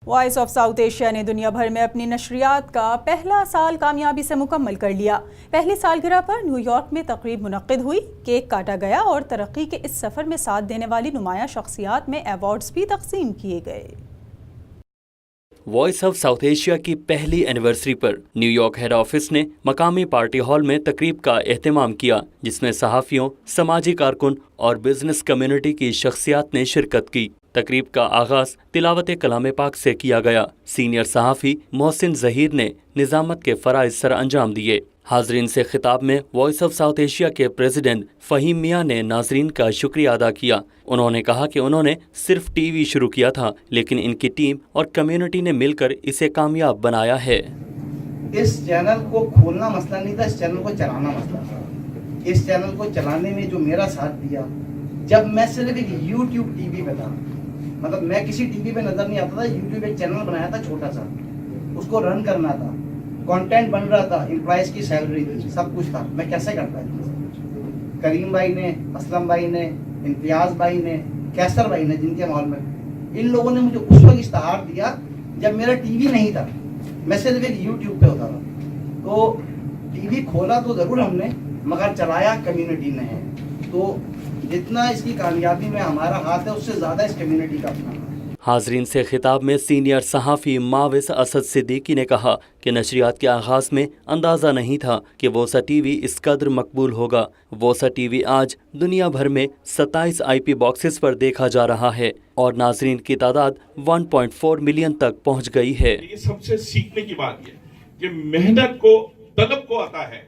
Voice of south Asia نے دنیا بھر میں اپنی نشریات کا پہلا سال کامیابی سے مکمل کر لیا۔ پہلی سالگرہ پر نیو یارک میں تقریب منعقد ہوئی، کیک کاٹا گیا اور ترقی کے اس سفر میں ساتھ دینے والی نمایاں شخصیات میں ایوارڈز بھی تقسیم کیے گئے۔ وائس آف ساؤتھ ایشیا کی پہلی اینیورسری پر نیو یارک ہیڈ آفس نے مقامی پارٹی ہال میں تقریب کا اہتمام کیا، جس میں صحافیوں، سماجی کارکن اور بزنس کمیونٹی کی شخصیات نے شرکت کی۔ تقریب کا آغاز تلاوت کلام پاک سے کیا گیا۔ سینئر صحافی محسن ظہیر نے نظامت کے فرائض سر انجام دیے۔ حاضرین سے خطاب میں وائس آف ساؤتھ ایشیا کے پریزیڈنٹ فہیم میاں نے ناظرین کا شکریہ ادا کیا۔ انہوں نے کہا کہ انہوں نے صرف ٹی وی شروع کیا تھا، لیکن ان کی ٹیم اور کمیونٹی نے مل کر اسے کامیاب بنایا ہے۔ اس چینل کو کھولنا مسئلہ نہیں تھا، اس چینل کو چلانا مسئلہ تھا۔ اس چینل کو چلانے میں جو میرا ساتھ دیا، جب میں صرف ایک یوٹیوب ٹی وی پہ تھا، مطلب میں کسی ٹی وی پہ نظر نہیں آتا تھا، یوٹیوب ایک چینل بنایا تھا چھوٹا سا، اس کو رن کرنا تھا، کانٹینٹ بن رہا تھا، امپلائیز کی سیلری تھی، سب کچھ تھا، میں کیسے کرتا ہے؟ کریم بھائی نے، اسلم بھائی نے، امتیاز بھائی نے، کیسر بھائی نے، جن کے ماحول میں ان لوگوں نے مجھے اس وقت اشتہار دیا جب میرا ٹی وی نہیں تھا، میں صرف ایک یوٹیوب پہ ہوتا تھا۔ تو ٹی وی کھولا تو ضرور ہم نے، مگر چلایا کمیونٹی نے ہے۔ تو جتنا اس کی کامیابی میں ہمارا ہاتھ ہے، اس سے زیادہ اس کمیونٹی کا اپنا۔ حاضرین سے خطاب میں سینئر صحافی ماوس اسد صدیقی نے کہا کہ نشریات کے آغاز میں اندازہ نہیں تھا کہ ووسا ٹی وی اس قدر مقبول ہوگا۔ ووسا ٹی وی آج دنیا بھر میں 27 IP باکسز پر دیکھا جا رہا ہے اور ناظرین کی تعداد 1.4 ملین تک پہنچ گئی ہے۔ یہ سب سے سیکھنے کی بات یہ کہ محنت کو، طلب کو آتا ہے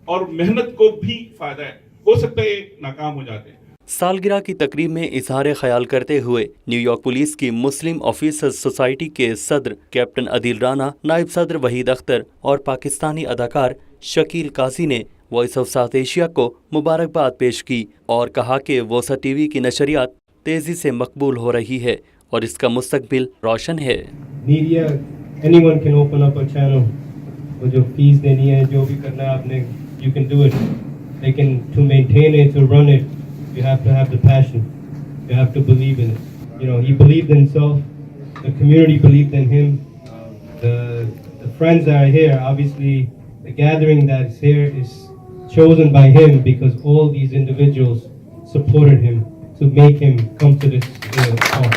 اور محنت کو بھی فائدہ ہے۔ ہو سکتا ہے ناکام ہو جاتے ہیں۔ سالگرہ کی تقریب میں اظہار خیال کرتے ہوئے نیو یارک پولیس کی مسلم آفیسرز سوسائٹی کے صدر کیپٹن عدیل رانا، نائب صدر وحید اختر اور پاکستانی اداکار شکیل قاضی نے وائس آف ساؤتھ ایشیا کو مبارکباد پیش کی اور کہا کہ ووسا ٹی وی کی نشریات تیزی سے مقبول ہو رہی ہے اور اس کا مستقبل روشن ہے۔ Media any one can open up a channel, وہ جو فیس دینی ہے، جو بھی کرنا ہے آپ نے، یو کین ڈو اٹ، لیکن to maintain it, to run it, you have to have the passion, you have to believe in it. You know, he believed in himself, the community believed in him, the friends that are here, obviously the gathering that is here is chosen by him because all these individuals supported him to make him come to this talk.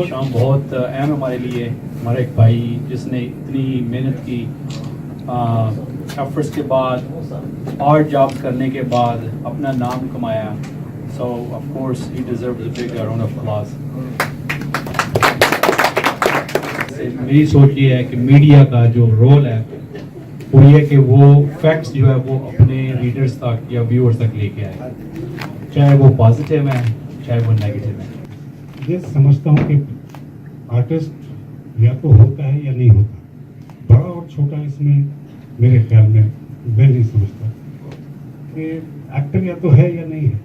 شام بہت اہم ہمارے لیے، ہمارا ایک بھائی جس نے اتنی محنت کی، ایفرٹس کے بعد، ہارڈ جابس کرنے کے بعد اپنا نام کمایا، so of course he deserves a big round of applause. میری سوچ یہ ہے کہ میڈیا کا جو رول ہے وہ یہ کہ وہ فیکٹس جو ہے وہ اپنے ریڈرز تک یا ویورز تک لے کے آئے، چاہے وہ پازیٹیو ہیں چاہے وہ نیگیٹیو ہیں۔ یہ سمجھتا ہوں کہ آرٹسٹ یا تو ہوتا ہے یا نہیں ہوتا، بڑا اور چھوٹا اس میں میرے خیال میں میں نہیں سمجھتا کہ ایکٹر یا تو ہے یا نہیں ہے۔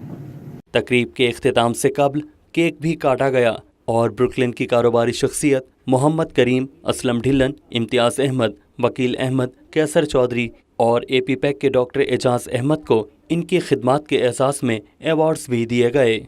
تقریب کے اختتام سے قبل کیک بھی کاٹا گیا اور بروکلن کی کاروباری شخصیت محمد کریم، اسلم ڈھلن، امتیاز احمد، وکیل احمد، کیسر چودھری اور AP پیک کے ڈاکٹر اعجاز احمد کو ان کی خدمات کے اعزاز میں ایوارڈز بھی دیے گئے۔